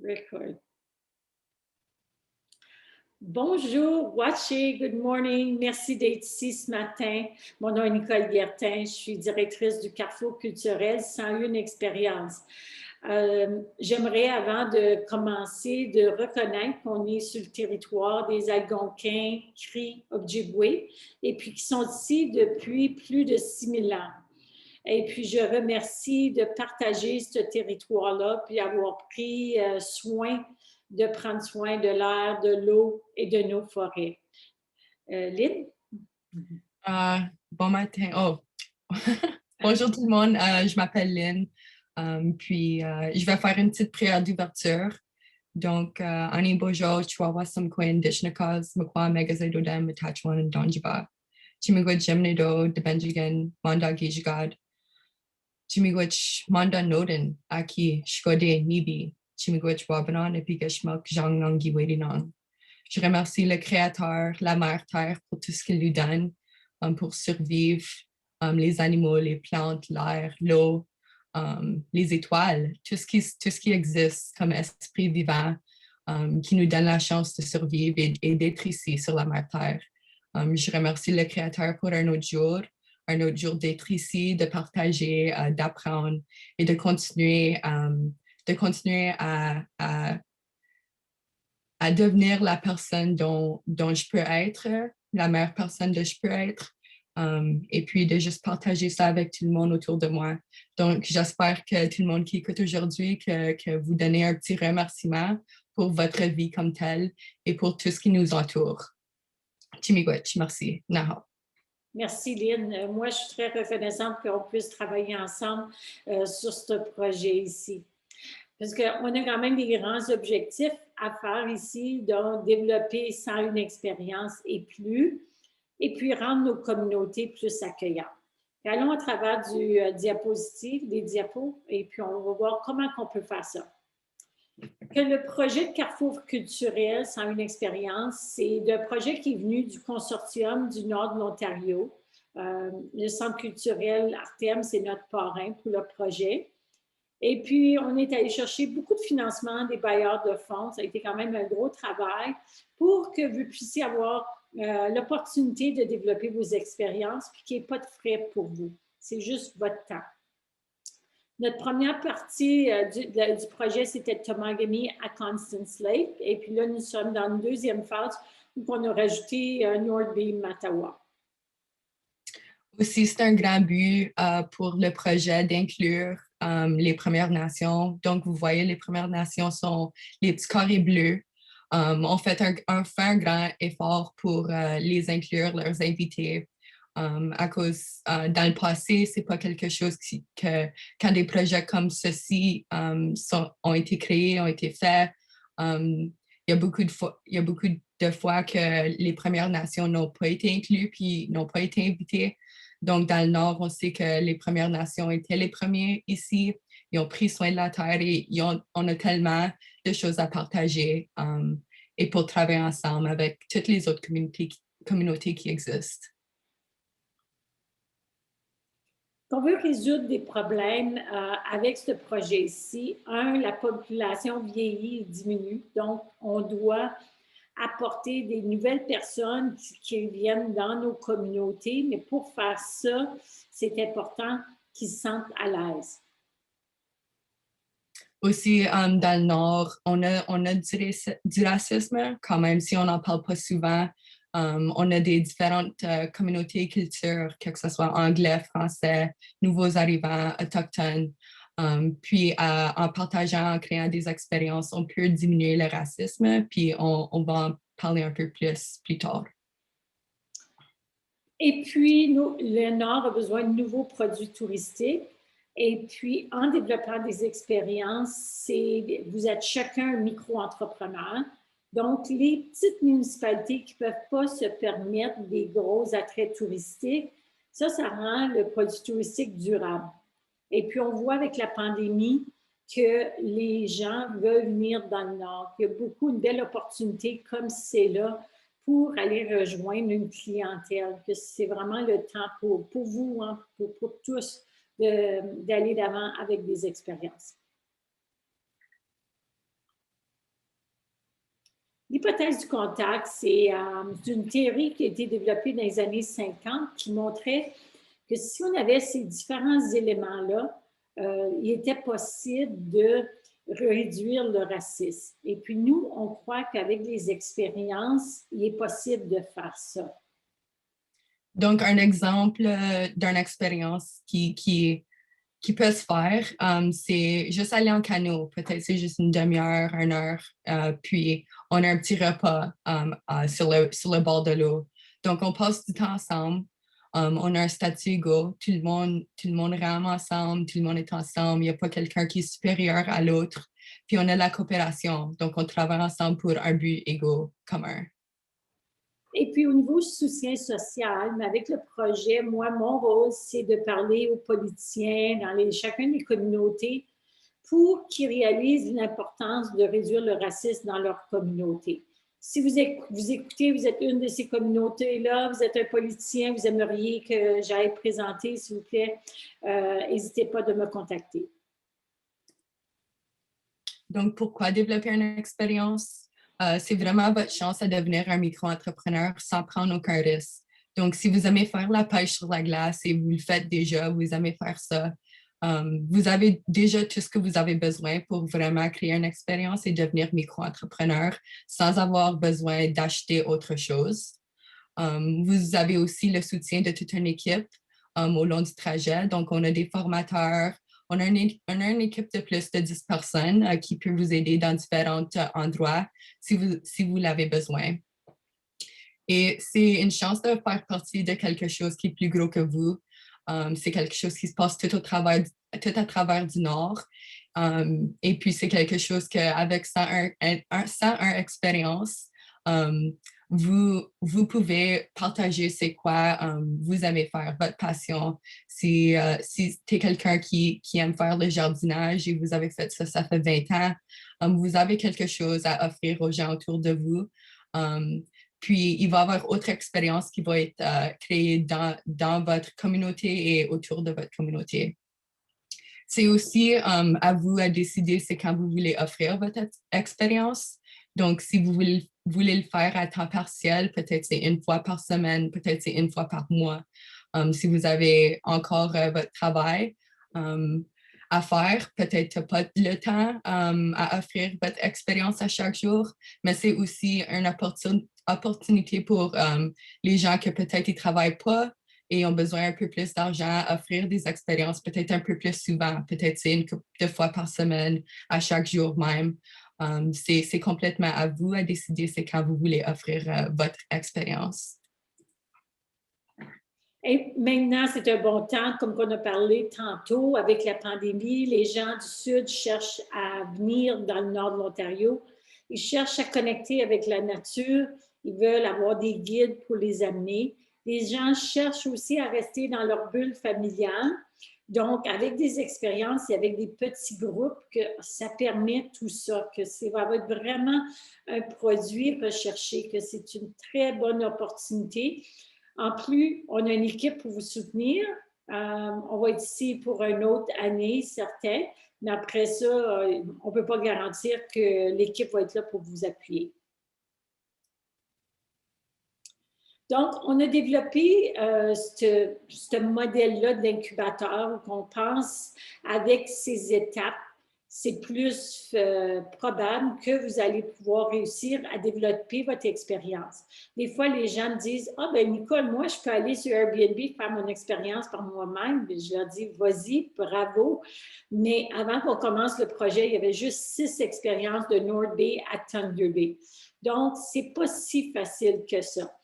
Record. Bonjour, Watché, good morning. Merci d'être ici ce matin. Mon nom est Nicole Guertin, je suis directrice du Carrefour culturel 101 expériences. J'aimerais, avant de commencer, de reconnaître qu'on est sur le territoire des Algonquins, Cris, Ojibwés, et puis qui sont ici depuis plus de 6000 ans. Et puis, je remercie de partager ce territoire-là, puis avoir pris soin de prendre soin de l'air, de l'eau et de nos forêts. Lynn? Bon matin. Oh, bonjour tout le monde. Je m'appelle Lynn. Je vais faire une petite prière d'ouverture. Donc, Ani Bojo, Chihuahua Samquin, Dishnakaz, Makwa, Megazidodem, Matachwan, and Donjiba. Chimigwach Jemnido, Debenjigan, Manda Gijigad. Chimigwach Manda Noden, Aki, Shkode, Nibi. Chimigwach Wabanon, Epigashmak, Jang Nangi Wedinong. Je remercie le Créateur, la Mère Terre, pour tout ce qu'il lui donne pour survivre, les animaux, les plantes, l'air, l'eau, les étoiles, tout ce qui existe comme esprit vivant qui nous donne la chance de survivre et d'être ici sur la Mère Terre. Je remercie le Créateur pour un autre jour d'être ici, de partager, d'apprendre et de continuer à devenir la personne dont je peux être, la meilleure personne que je peux être, et puis de juste partager ça avec tout le monde autour de moi. Donc, j'espère que tout le monde qui écoute aujourd'hui, que vous donnez un petit remerciement pour votre vie comme telle et pour tout ce qui nous entoure. Chimigwech, merci. Naha. Merci, Lynn. Moi, je suis très reconnaissante qu'on puisse travailler ensemble sur ce projet ici. Parce qu'on a quand même des grands objectifs à faire ici, donc développer 101 expériences et plus, et puis rendre nos communautés plus accueillantes. Puis allons à travers du diapositive, des diapos, et puis on va voir comment on peut faire ça. Que le projet de Carrefour culturel 101 expériences, c'est un projet qui est venu du consortium du nord de l'Ontario. Le centre culturel Artem, c'est notre parrain pour le projet. Et puis, on est allé chercher beaucoup de financement des bailleurs de fonds. Ça a été quand même un gros travail pour que vous puissiez avoir l'opportunité de développer vos expériences puis qu'il n'y ait pas de frais pour vous. C'est juste votre temps. Notre première partie du projet, c'était Tomagami à Constance Lake. Et puis là, nous sommes dans une deuxième phase où on a rajouté North Bay, Mattawa. Aussi, c'est un grand but pour le projet d'inclure les Premières Nations. Donc, vous voyez, les Premières Nations sont les petits carrés bleus. On fait un grand effort pour les inclure, leurs invités. À cause, dans le passé, c'est pas quelque chose quand des projets comme ceci ont été créés, ont été faits, il y a beaucoup de fois que les Premières Nations n'ont pas été inclus puis n'ont pas été invités. Donc, dans le Nord, on sait que les Premières Nations étaient les premiers ici. Ils ont pris soin de la terre et on a tellement de choses à partager et pour travailler ensemble avec toutes les autres communautés qui existent. On veut résoudre des problèmes avec ce projet-ci. La population vieillit et diminue, donc on doit apporter des nouvelles personnes qui viennent dans nos communautés, mais pour faire ça, c'est important qu'ils se sentent à l'aise. Aussi, dans le Nord, on a du racisme, quand même, si on n'en parle pas souvent. On a des différentes communautés et cultures, que ce soit anglais, français, nouveaux arrivants, autochtones. Puis, en partageant, en créant des expériences, on peut diminuer le racisme, puis on va en parler un peu plus tard. Et puis, le Nord a besoin de nouveaux produits touristiques. Et puis, en développant des expériences, vous êtes chacun un micro-entrepreneur. Donc, les petites municipalités qui ne peuvent pas se permettre des gros attraits touristiques, ça rend le produit touristique durable. Et puis, on voit avec la pandémie que les gens veulent venir dans le Nord. Il y a une belle opportunité comme c'est là pour aller rejoindre une clientèle, que c'est vraiment le temps pour vous, hein, pour tous, d'aller d'avant avec des expériences. L'hypothèse du contact, c'est une théorie qui a été développée dans les années 50 qui montrait que si on avait ces différents éléments-là, il était possible de réduire le racisme. Et puis nous, on croit qu'avec les expériences, il est possible de faire ça. Donc, un exemple d'une expérience qui peut se faire, c'est juste aller en canot. Peut-être c'est juste une demi-heure, une heure, puis on a un petit repas sur le bord de l'eau. Donc, on passe du temps ensemble. On a un statut égaux. Tout le monde rame ensemble, tout le monde est ensemble. Il n'y a pas quelqu'un qui est supérieur à l'autre. Puis on a la coopération. Donc, on travaille ensemble pour un but égaux commun. Et puis, au niveau du soutien social, mais avec le projet, moi, mon rôle, c'est de parler aux politiciens dans chacune des communautés pour qu'ils réalisent l'importance de réduire le racisme dans leur communauté. Si vous écoutez, vous êtes une de ces communautés-là, vous êtes un politicien, vous aimeriez que j'aille présenter, s'il vous plaît, n'hésitez pas de me contacter. Donc, pourquoi développer une expérience? C'est vraiment votre chance à devenir un micro-entrepreneur sans prendre aucun risque. Donc, si vous aimez faire la pêche sur la glace et vous le faites déjà, vous aimez faire ça, vous avez déjà tout ce que vous avez besoin pour vraiment créer une expérience et devenir micro-entrepreneur sans avoir besoin d'acheter autre chose. Vous avez aussi le soutien de toute une équipe au long du trajet. Donc, on a des formateurs, on a une équipe de plus de 10 personnes qui peut vous aider dans différents endroits si vous l'avez besoin. Et c'est une chance de faire partie de quelque chose qui est plus gros que vous. C'est quelque chose qui se passe tout à travers du Nord. Et puis, c'est quelque chose qu'avec 101 expériences, vous pouvez partager c'est quoi vous aimez faire, votre passion. Si tu es quelqu'un qui aime faire le jardinage et vous avez fait ça, ça fait 20 ans, vous avez quelque chose à offrir aux gens autour de vous. Puis, il va y avoir autre expérience qui va être créée dans votre communauté et autour de votre communauté. C'est aussi à vous à décider c'est quand vous voulez offrir votre expérience. Donc, si vous voulez le faire à temps partiel, peut-être c'est une fois par semaine, peut-être c'est une fois par mois. Si vous avez encore votre travail à faire, peut-être pas le temps à offrir votre expérience à chaque jour, mais c'est aussi une opportunité pour les gens qui peut-être ne travaillent pas et ont besoin un peu plus d'argent, à offrir des expériences peut-être un peu plus souvent, peut-être c'est une couple de fois par semaine, à chaque jour même. C'est complètement à vous à décider c'est quand vous voulez offrir votre expérience. Et maintenant, c'est un bon temps, comme on a parlé tantôt, avec la pandémie, les gens du Sud cherchent à venir dans le nord de l'Ontario. Ils cherchent à connecter avec la nature. Ils veulent avoir des guides pour les amener. Les gens cherchent aussi à rester dans leur bulle familiale. Donc, avec des expériences et avec des petits groupes, que ça permet tout ça, que ça va être vraiment un produit recherché, que c'est une très bonne opportunité. En plus, on a une équipe pour vous soutenir. On va être ici pour une autre année, certain. Mais après ça, on ne peut pas garantir que l'équipe va être là pour vous appuyer. Donc, on a développé ce modèle-là d'incubateur où on pense avec ces étapes, c'est plus probable que vous allez pouvoir réussir à développer votre expérience. Des fois, les gens me disent « Ah, ben Nicole, moi, je peux aller sur Airbnb faire mon expérience par moi-même. » Je leur dis « Vas-y, bravo. » Mais avant qu'on commence le projet, il y avait juste 6 expériences de North Bay à Thunder Bay. Donc, ce n'est pas si facile que ça.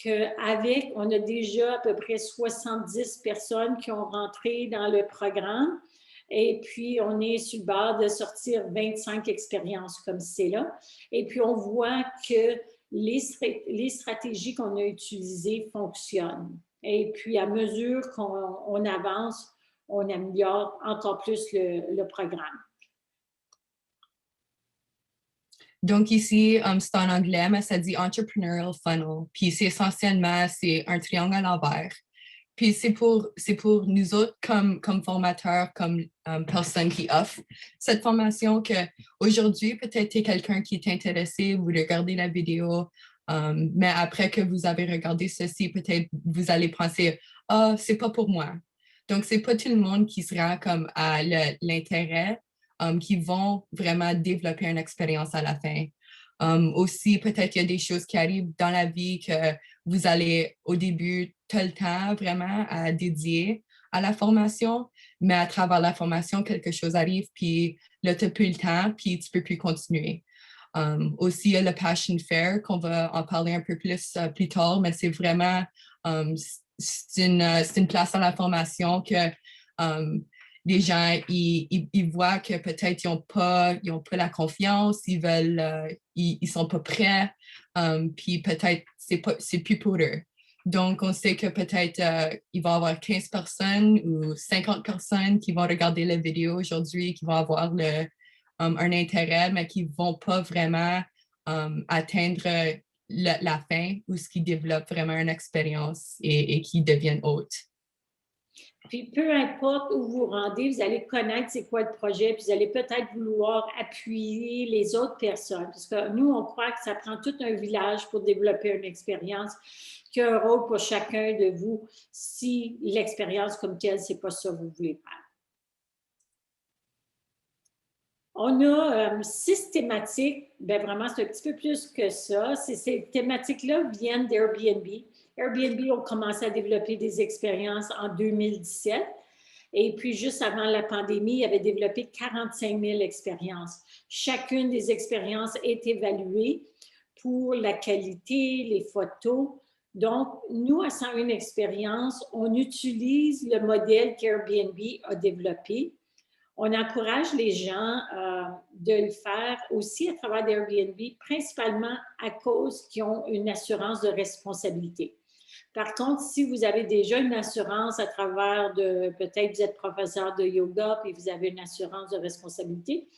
On a déjà à peu près 70 personnes qui ont rentré dans le programme. Et puis, on est sur le bord de sortir 25 expériences comme c'est là. Et puis, on voit que les stratégies qu'on a utilisées fonctionnent. Et puis, à mesure qu'on avance, on améliore encore plus le programme. Donc ici, c'est en anglais, mais ça dit Entrepreneurial Funnel. Puis c'est essentiellement, c'est un triangle à l'envers. Puis c'est pour nous autres comme formateurs, comme personnes qui offrent cette formation qu'aujourd'hui, peut-être tu es quelqu'un qui est intéressé, vous regardez la vidéo, mais après que vous avez regardé ceci, peut-être vous allez penser, ah, c'est pas pour moi. Donc, c'est pas tout le monde qui sera comme à l'intérêt, qui vont vraiment développer une expérience à la fin. Aussi, peut-être il y a des choses qui arrivent dans la vie que vous allez au début, tu as le temps vraiment à dédier à la formation, mais à travers la formation, quelque chose arrive, puis là, tu n'as plus le temps, puis tu ne peux plus continuer. Aussi, il y a le Passion Fair, qu'on va en parler un peu plus tard, mais c'est vraiment, c'est une place dans la formation que les gens, ils voient que peut-être ils ont pas la confiance, ils sont pas prêts, puis peut-être c'est plus pour eux. Donc, on sait que peut-être il va y avoir 15 personnes ou 50 personnes qui vont regarder la vidéo aujourd'hui, qui vont avoir un intérêt, mais qui ne vont pas vraiment atteindre la fin ou ce qui développe vraiment une expérience et qui deviennent hôtes. Puis peu importe où vous rendez, vous allez connaître c'est quoi le projet, puis vous allez peut-être vouloir appuyer les autres personnes. Parce que nous, on croit que ça prend tout un village pour développer une expérience, qu'il y a un rôle pour chacun de vous si l'expérience comme telle, c'est pas ça que vous voulez faire. On a 6 thématiques, bien vraiment, c'est un petit peu plus que ça. Ces thématiques-là viennent d'Airbnb. Airbnb ont commencé à développer des expériences en 2017. Et puis, juste avant la pandémie, ils avaient développé 45 000 expériences. Chacune des expériences est évaluée pour la qualité, les photos. Donc, nous, à 101 expériences, on utilise le modèle qu'Airbnb a développé. On encourage les gens de le faire aussi à travers Airbnb, principalement à cause qu'ils ont une assurance de responsabilité. Par contre, si vous avez déjà une assurance à travers peut-être vous êtes professeur de yoga et vous avez une assurance de responsabilité,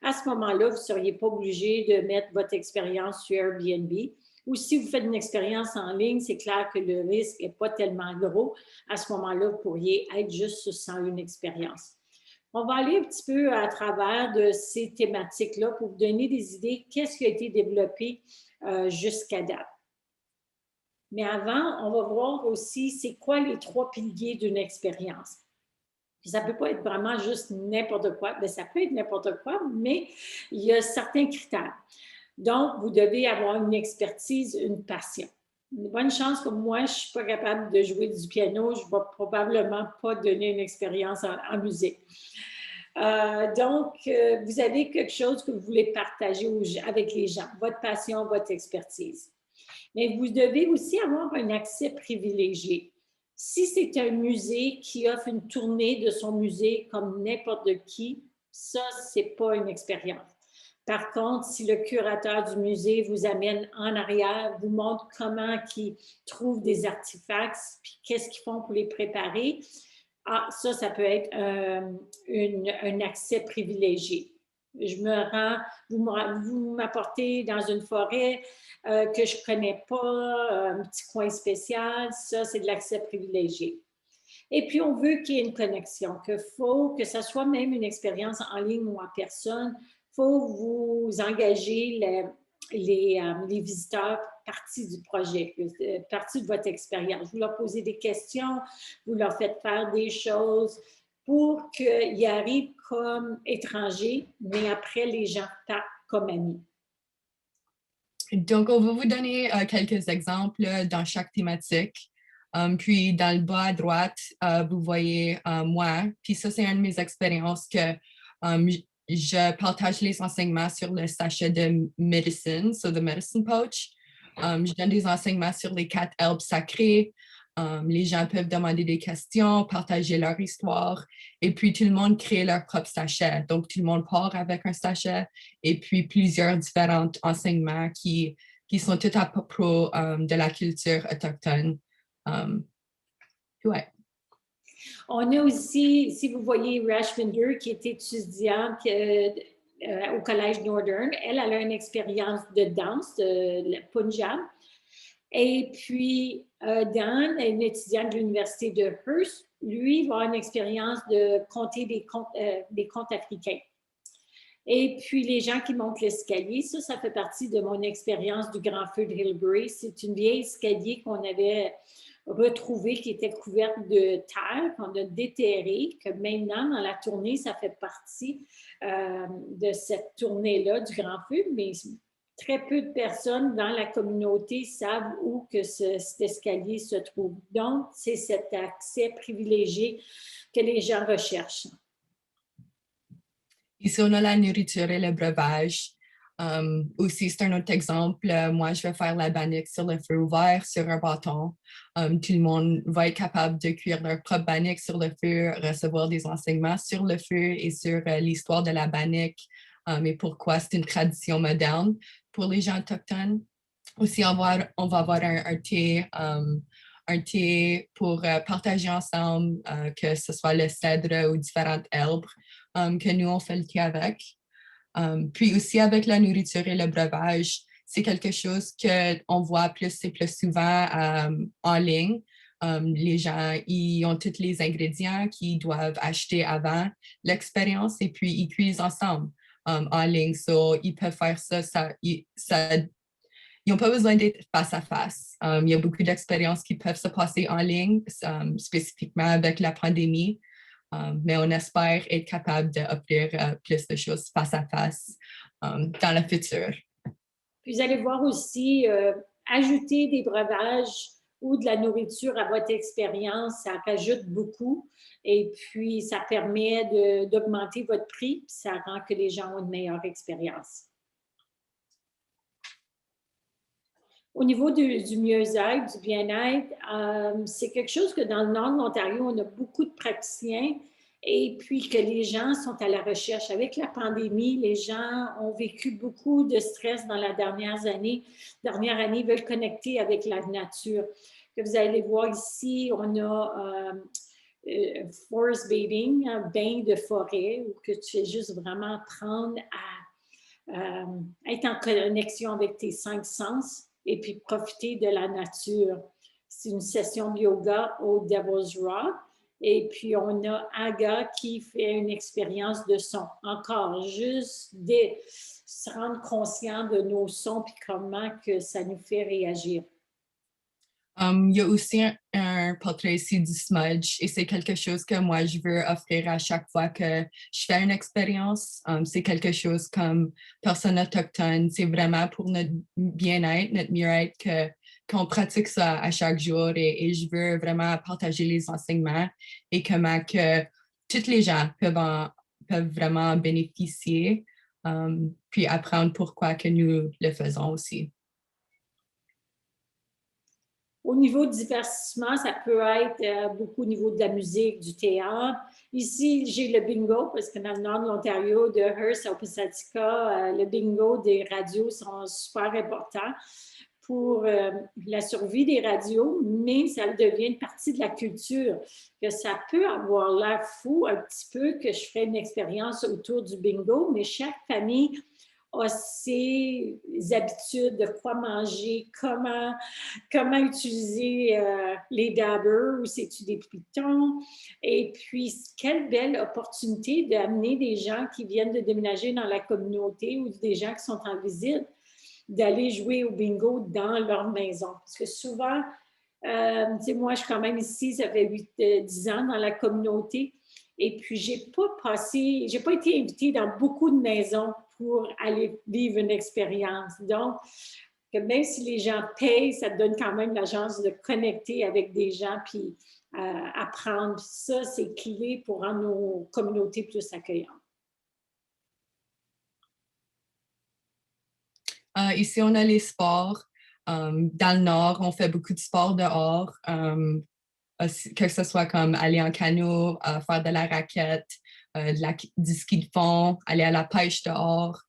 à ce moment-là, vous ne seriez pas obligé de mettre votre expérience sur Airbnb. Ou si vous faites une expérience en ligne, c'est clair que le risque n'est pas tellement gros. À ce moment-là, vous pourriez être juste sur 101 expériences. On va aller un petit peu à travers de ces thématiques-là pour vous donner des idées, qu'est-ce qui a été développé jusqu'à date. Mais avant, on va voir aussi c'est quoi les 3 piliers d'une expérience. Puis ça ne peut pas être vraiment juste n'importe quoi. Bien, ça peut être n'importe quoi, mais il y a certains critères. Donc, vous devez avoir une expertise, une passion. Une bonne chance que moi, je ne suis pas capable de jouer du piano, je ne vais probablement pas donner une expérience en musique. Donc, vous avez quelque chose que vous voulez partager avec les gens, votre passion, votre expertise. Mais vous devez aussi avoir un accès privilégié. Si c'est un musée qui offre une tournée de son musée comme n'importe qui, ça, ce n'est pas une expérience. Par contre, si le curateur du musée vous amène en arrière, vous montre comment ils trouvent des artefacts, puis qu'est-ce qu'ils font pour les préparer, ça peut être un accès privilégié. Vous m'apportez dans une forêt que je ne connais pas, un petit coin spécial, ça, c'est de l'accès privilégié. Et puis, on veut qu'il y ait une connexion, que ça soit même une expérience en ligne ou en personne, il faut vous engager les visiteurs partie du projet, partie de votre expérience. Vous leur posez des questions, vous leur faites faire des choses pour qu'ils arrivent comme étrangers, mais après, les gens partent comme amis. Donc, on va vous donner quelques exemples dans chaque thématique. Puis, dans le bas à droite, vous voyez moi. Puis ça, c'est une de mes expériences que je partage les enseignements sur le sachet de medicine, so the medicine pouch. Je donne des enseignements sur les 4 herbes sacrées. Les gens peuvent demander des questions, partager leur histoire, et puis tout le monde crée leur propre sachet. Donc, tout le monde part avec un sachet, et puis plusieurs différents enseignements qui sont tout à propos de la culture autochtone. Ouais. On a aussi, si vous voyez Rashminder, qui est étudiante au Collège Northern, elle a une expérience de danse, de Punjab. Et puis, Dan, un étudiant de l'Université de Hearst, lui, va avoir une expérience de compter des comptes africains. Et puis, les gens qui montent l'escalier, ça fait partie de mon expérience du Grand Feu de Hillbury. C'est une vieille escalier qu'on avait retrouvée, qui était couverte de terre, qu'on a déterrée, que maintenant, dans la tournée, ça fait partie de cette tournée-là du Grand Feu, mais très peu de personnes dans la communauté savent où que cet escalier se trouve. Donc, c'est cet accès privilégié que les gens recherchent. Ici, on a la nourriture et le breuvage. Aussi, c'est un autre exemple. Moi, je vais faire la bannique sur le feu ouvert, sur un bâton. Tout le monde va être capable de cuire leur propre bannique sur le feu, recevoir des enseignements sur le feu et sur l'histoire de la bannique et pourquoi c'est une tradition moderne pour les gens autochtones. Aussi, on va avoir un thé pour partager ensemble, que ce soit le cèdre ou différentes herbes que nous, on fait le thé avec. Puis aussi avec la nourriture et le breuvage, c'est quelque chose qu'on voit plus et plus souvent en ligne. Les gens, ils ont tous les ingrédients qu'ils doivent acheter avant l'expérience et puis ils cuisent ensemble en ligne. So, ils peuvent faire ça, ils n'ont pas besoin d'être face à face. Il y a beaucoup d'expériences qui peuvent se passer en ligne, spécifiquement avec la pandémie. Mais on espère être capable d'offrir plus de choses face à face dans le futur. Puis vous allez voir aussi, ajouter des breuvages ou de la nourriture à votre expérience, ça rajoute beaucoup et puis ça permet d'augmenter votre prix, puis ça rend que les gens ont une meilleure expérience. Au niveau du mieux-être, du bien-être, c'est quelque chose que dans le nord de l'Ontario, on a beaucoup de praticiens et puis que les gens sont à la recherche. Avec la pandémie, les gens ont vécu beaucoup de stress dans la dernière année. Veulent connecter avec la nature. Que vous allez voir ici, on a forest bathing, un bain de forêt, où que tu fais juste vraiment apprendre à être en connexion avec tes 5 sens et puis profiter de la nature. C'est une session de yoga au Devil's Rock. Et puis, on a Aga qui fait une expérience de son. Encore, juste se rendre conscient de nos sons et comment que ça nous fait réagir. Il y a aussi un portrait ici du smudge et c'est quelque chose que moi, je veux offrir à chaque fois que je fais une expérience. C'est quelque chose comme personne autochtone. C'est vraiment pour notre bien-être, notre mieux-être qu'on pratique ça à chaque jour et je veux vraiment partager les enseignements et comment que tous les gens peuvent vraiment bénéficier puis apprendre pourquoi que nous le faisons aussi. Au niveau du divertissement, ça peut être beaucoup au niveau de la musique, du théâtre. Ici, j'ai le bingo, parce que dans le nord de l'Ontario, de Hearst à Oppisatica, le bingo des radios sont super importants pour la survie des radios, mais ça devient une partie de la culture. Que ça peut avoir l'air fou un petit peu que je ferais une expérience autour du bingo, mais chaque famille a ses habitudes de quoi manger, comment utiliser les dabbers ou c'est-tu des pitons. Et puis, quelle belle opportunité d'amener des gens qui viennent de déménager dans la communauté ou des gens qui sont en visite, d'aller jouer au bingo dans leur maison. Parce que souvent, moi, je suis quand même ici, ça fait 10 ans dans la communauté. Et puis, j'ai pas été invitée dans beaucoup de maisons pour aller vivre une expérience. Donc, que même si les gens payent, ça te donne quand même la chance de connecter avec des gens puis apprendre. Puis ça, c'est clé pour rendre nos communautés plus accueillantes. Ici, on a les sports. Dans le nord, on fait beaucoup de sports dehors, que ce soit comme aller en canot, faire de la raquette, du ski de fond, aller à la pêche dehors.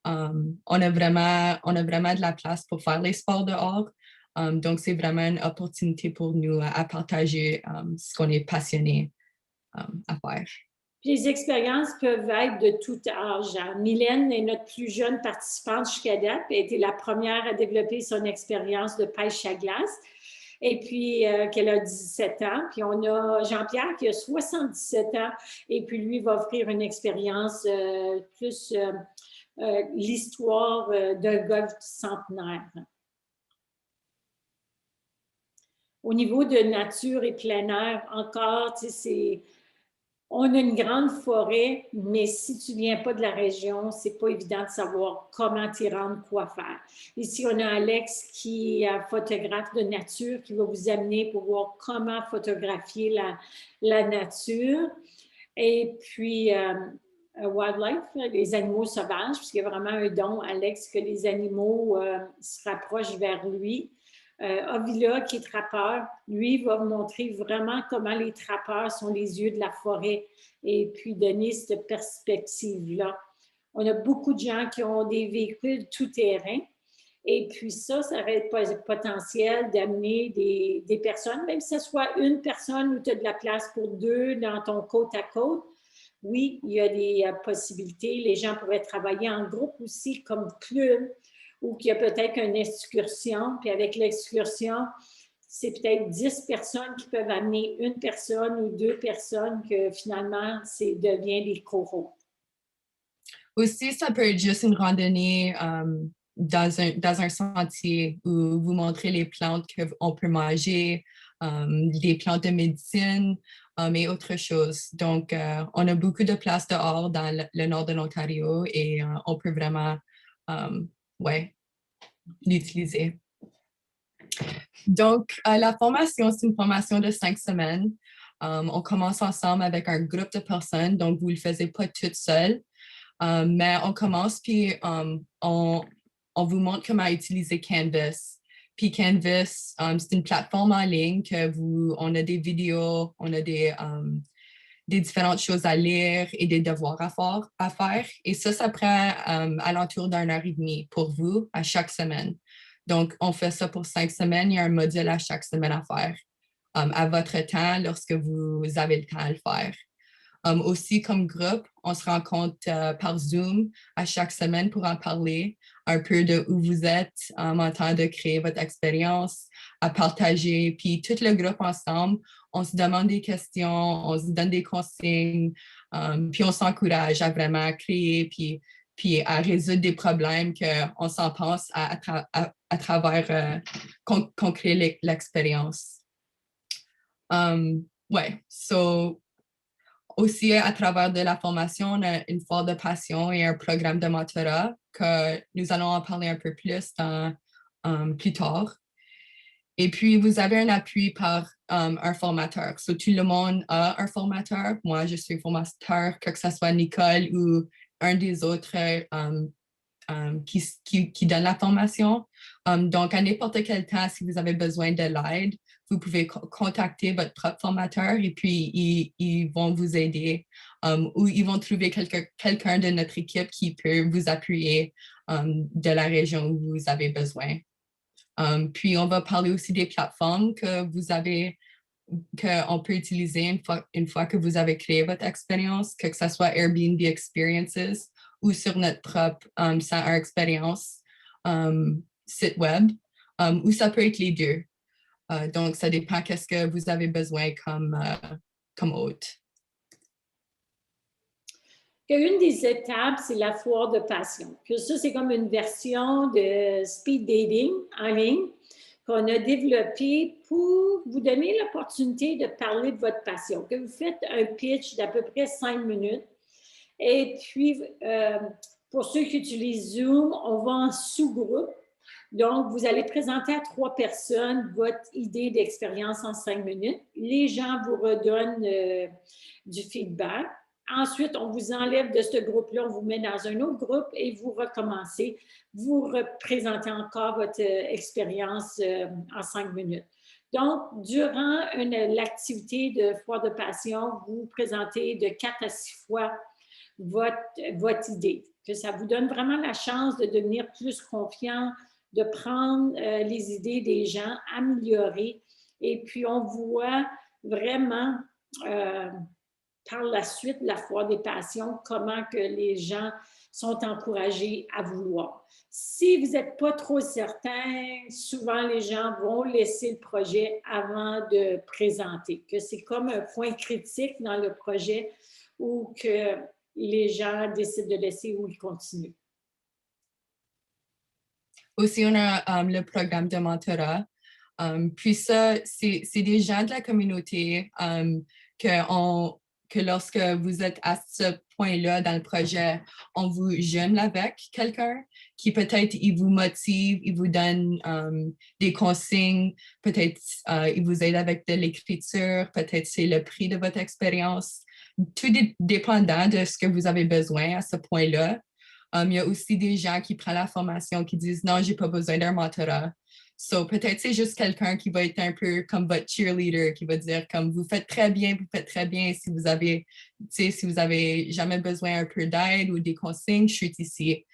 On a vraiment de la place pour faire les sports dehors. Donc, c'est vraiment une opportunité pour nous à partager ce qu'on est passionné à faire. Puis les expériences peuvent être de tout âge. Mylène est notre plus jeune participante jusqu'à date. Elle a été la première à développer son expérience de pêche à glace. Et puis, qu'elle a 17 ans. Puis, on a Jean-Pierre qui a 77 ans. Et puis, lui va offrir une expérience plus l'histoire d'un golfe centenaire. Au niveau de nature et plein air, encore, tu sais, on a une grande forêt, mais si tu ne viens pas de la région, ce n'est pas évident de savoir comment t'y rendre, quoi faire. Ici, on a Alex qui est photographe de nature, qui va vous amener pour voir comment photographier la nature. Et puis, wildlife, les animaux sauvages, puisqu'il y a vraiment un don, Alex, que les animaux se rapprochent vers lui. Avila, qui est trappeur, lui va vous montrer vraiment comment les trappeurs sont les yeux de la forêt et puis donner cette perspective-là. On a beaucoup de gens qui ont des véhicules tout-terrain et puis ça aurait le potentiel d'amener des personnes, même si ce soit une personne où tu as de la place pour deux dans ton côte à côte. Oui, il y a des possibilités. Les gens pourraient travailler en groupe aussi comme club ou qu'il y a peut-être une excursion, puis avec l'excursion, c'est peut-être 10 personnes qui peuvent amener une personne ou deux personnes que finalement, devient des coraux. Aussi, ça peut être juste une randonnée dans un sentier où vous montrez les plantes qu'on peut manger, les plantes de médecine et autre chose. Donc, on a beaucoup de place dehors dans le nord de l'Ontario et on peut vraiment ouais, l'utiliser. Donc, la formation, c'est une formation de 5 semaines. On commence ensemble avec un groupe de personnes, donc vous ne le faites pas toute seule. Mais on commence, puis on vous montre comment utiliser Canvas. Puis Canvas, c'est une plateforme en ligne on a des vidéos, on a des différentes choses à lire et des devoirs à faire. Et ça prend alentour d'1 heure et demie pour vous à chaque semaine. Donc, on fait ça pour 5 semaines. Il y a un module à chaque semaine à faire à votre temps lorsque vous avez le temps à le faire. Aussi, comme groupe, on se rencontre par Zoom à chaque semaine pour en parler un peu de où vous êtes en train de créer votre expérience, à partager. Puis tout le groupe ensemble, on se demande des questions, on se donne des consignes, puis on s'encourage à vraiment créer puis à résoudre des problèmes qu'on s'en pense à travers qu'on crée l'expérience. Ouais, so aussi, à travers de la formation, on a une foire de passion et un programme de mentorat que nous allons en parler un peu plus plus tard. Et puis, vous avez un appui par un formateur. So, tout le monde a un formateur. Moi, je suis formateur, que ce soit Nicole ou un des autres qui donne la formation. Donc, à n'importe quel temps, si vous avez besoin de l'aide, vous pouvez contacter votre propre formateur et puis ils vont vous aider ou ils vont trouver quelqu'un de notre équipe qui peut vous appuyer de la région où vous avez besoin. Puis, on va parler aussi des plateformes qu'on peut utiliser une fois que vous avez créé votre expérience, que ce soit Airbnb Experiences ou sur notre propre expérience site web, ou ça peut être les deux. Donc, ça dépend qu'est-ce que vous avez besoin comme hôte. Une des étapes, c'est la foire de passion. Que ça, c'est comme une version de speed dating en ligne qu'on a développée pour vous donner l'opportunité de parler de votre passion. Que vous faites un pitch d'à peu près 5 minutes. Et puis, pour ceux qui utilisent Zoom, on va en sous-groupe. Donc, vous allez présenter à 3 personnes votre idée d'expérience en 5 minutes. Les gens vous redonnent du feedback. Ensuite, on vous enlève de ce groupe-là, on vous met dans un autre groupe et vous recommencez. Vous représentez encore votre expérience en 5 minutes. Donc, durant l'activité de foire de passion, vous présentez de 4 à 6 fois votre idée. Que ça vous donne vraiment la chance de devenir plus confiant, de prendre les idées des gens, améliorer. Et puis, on voit vraiment par la suite de la foire des passions, comment que les gens sont encouragés à vouloir. Si vous n'êtes pas trop certain, souvent les gens vont laisser le projet avant de présenter, que c'est comme un point critique dans le projet où que les gens décident de laisser ou ils continuent. Aussi, on a le programme de mentorat. Puis ça, c'est des gens de la communauté que lorsque vous êtes à ce point-là dans le projet, on vous gêne avec quelqu'un qui peut-être il vous motive, il vous donne des consignes, peut-être il vous aide avec de l'écriture, peut-être c'est le prix de votre expérience. Tout dépendant de ce que vous avez besoin à ce point-là. Il y a aussi des gens qui prennent la formation qui disent non, j'ai pas besoin d'un mentorat. So, peut-être c'est juste quelqu'un qui va être un peu comme votre cheerleader, qui va dire comme vous faites très bien, si vous avez, si vous avez jamais besoin un peu d'aide ou des consignes, je suis ici.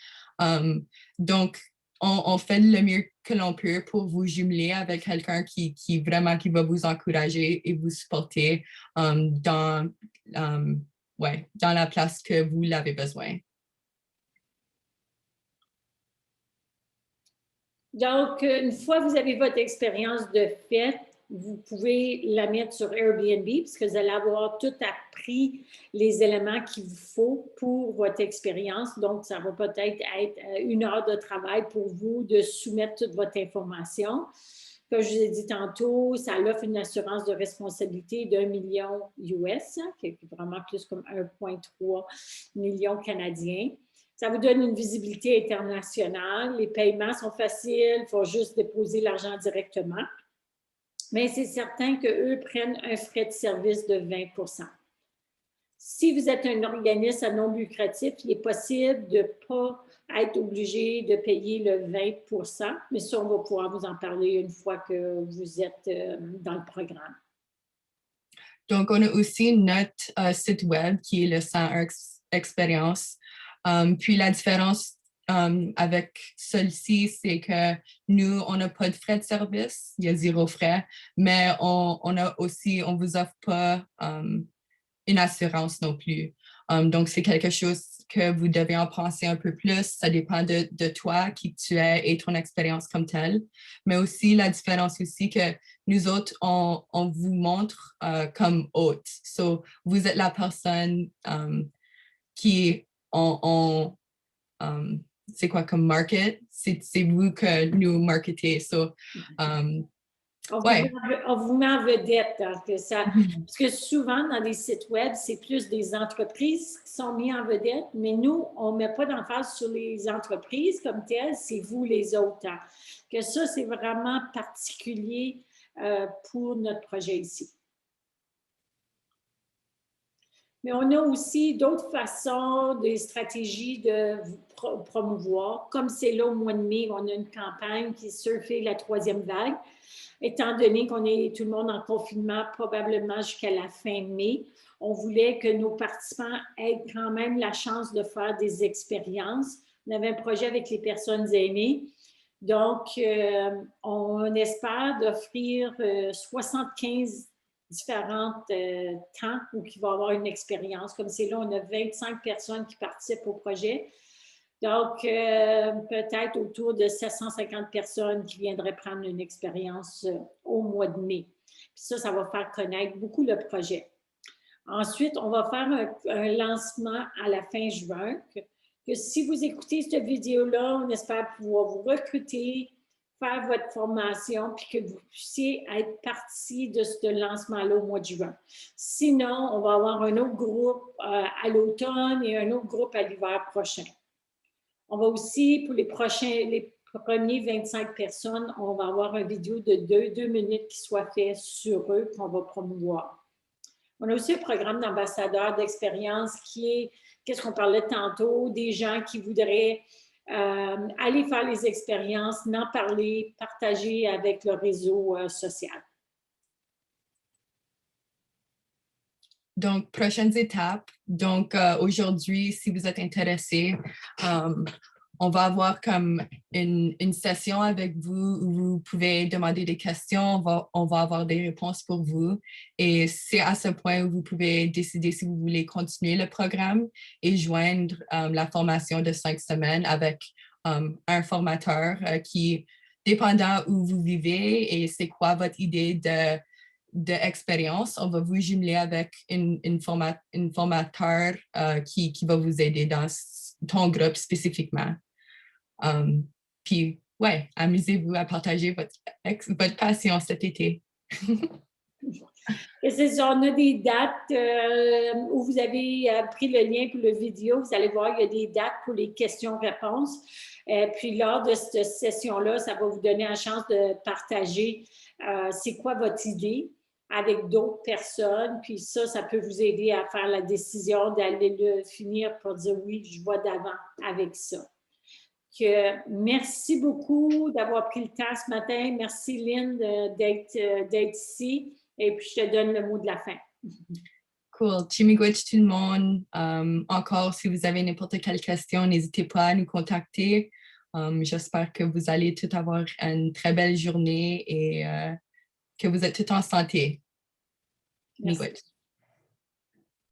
Donc, on fait le mieux que l'on peut pour vous jumeler avec quelqu'un qui vraiment qui va vous encourager et vous supporter dans la place que vous l'avez besoin. Donc, une fois que vous avez votre expérience de fait, vous pouvez la mettre sur Airbnb parce que vous allez avoir tout appris les éléments qu'il vous faut pour votre expérience. Donc, ça va peut-être être 1 heure de travail pour vous de soumettre toute votre information. Comme je vous ai dit tantôt, ça offre une assurance de responsabilité d'1 million US, qui est vraiment plus comme 1,3 million canadiens. Ça vous donne une visibilité internationale. Les paiements sont faciles, il faut juste déposer l'argent directement. Mais c'est certain qu'eux prennent un frais de service de 20 %. Si vous êtes un organisme à non lucratif, il est possible de ne pas être obligé de payer le 20 %, mais ça, on va pouvoir vous en parler une fois que vous êtes dans le programme. Donc, on a aussi notre site web qui est le 101 Expérience. Puis la différence avec celui-ci, c'est que nous, on n'a pas de frais de service, il y a 0 frais, mais on vous offre pas une assurance non plus. Donc, c'est quelque chose que vous devez en penser un peu plus. Ça dépend de toi, qui tu es et ton expérience comme telle. Mais aussi, la différence aussi que nous autres, on vous montre comme hôte. So, vous êtes la personne qui c'est quoi comme market? C'est vous que nous marketez. So, on vous met en vedette. Parce que souvent, dans les sites web, c'est plus des entreprises qui sont mises en vedette, mais nous, on ne met pas d'emphase sur les entreprises comme telles, c'est vous les autres. Que ça, c'est vraiment particulier pour notre projet ici. Mais on a aussi d'autres façons, des stratégies de vous promouvoir. Comme c'est là au mois de mai, on a une campagne qui est Surfer la 3e vague. Étant donné qu'on est tout le monde en confinement probablement jusqu'à la fin mai, on voulait que nos participants aient quand même la chance de faire des expériences. On avait un projet avec les personnes aînées. Donc, on espère d'offrir 75 différentes temps où il va y avoir une expérience. Comme c'est là, on a 25 personnes qui participent au projet. Donc, peut-être autour de 750 personnes qui viendraient prendre une expérience au mois de mai. Puis ça va faire connaître beaucoup le projet. Ensuite, on va faire un lancement à la fin juin. Que si vous écoutez cette vidéo-là, on espère pouvoir vous recruter, faire votre formation, puis que vous puissiez être partie de ce lancement-là au mois de juin. Sinon, on va avoir un autre groupe à l'automne et un autre groupe à l'hiver prochain. On va aussi, pour les premiers 25 personnes, on va avoir une vidéo de 2 minutes qui soit faite sur eux qu'on va promouvoir. On a aussi un programme d'ambassadeurs d'expérience qui est, qu'est-ce qu'on parlait tantôt, des gens qui voudraient aller faire les expériences, en parler, partager avec le réseau social. Donc, prochaines étapes. Donc, aujourd'hui, si vous êtes intéressé, on va avoir comme une session avec vous où vous pouvez demander des questions. On va avoir des réponses pour vous. Et c'est à ce point où vous pouvez décider si vous voulez continuer le programme et joindre la formation de 5 semaines avec un formateur qui, dépendant où vous vivez et c'est quoi votre idée d'expérience, on va vous jumeler avec une formateur qui va vous aider dans ton groupe spécifiquement. Puis, ouais, amusez-vous à partager votre passion cet été. Et c'est ça, on a des dates où vous avez pris le lien pour le vidéo. Vous allez voir, il y a des dates pour les questions-réponses. Puis, lors de cette session-là, ça va vous donner la chance de partager c'est quoi votre idée avec d'autres personnes. Puis ça peut vous aider à faire la décision d'aller le finir pour dire oui, je vois d'avant avec ça. Merci beaucoup d'avoir pris le temps ce matin. Merci, Lynn, d'être ici. Et puis, je te donne le mot de la fin. Cool. Chimigwech tout le monde. Encore, si vous avez n'importe quelle question, n'hésitez pas à nous contacter. J'espère que vous allez tous avoir une très belle journée et que vous êtes tous en santé. Merci.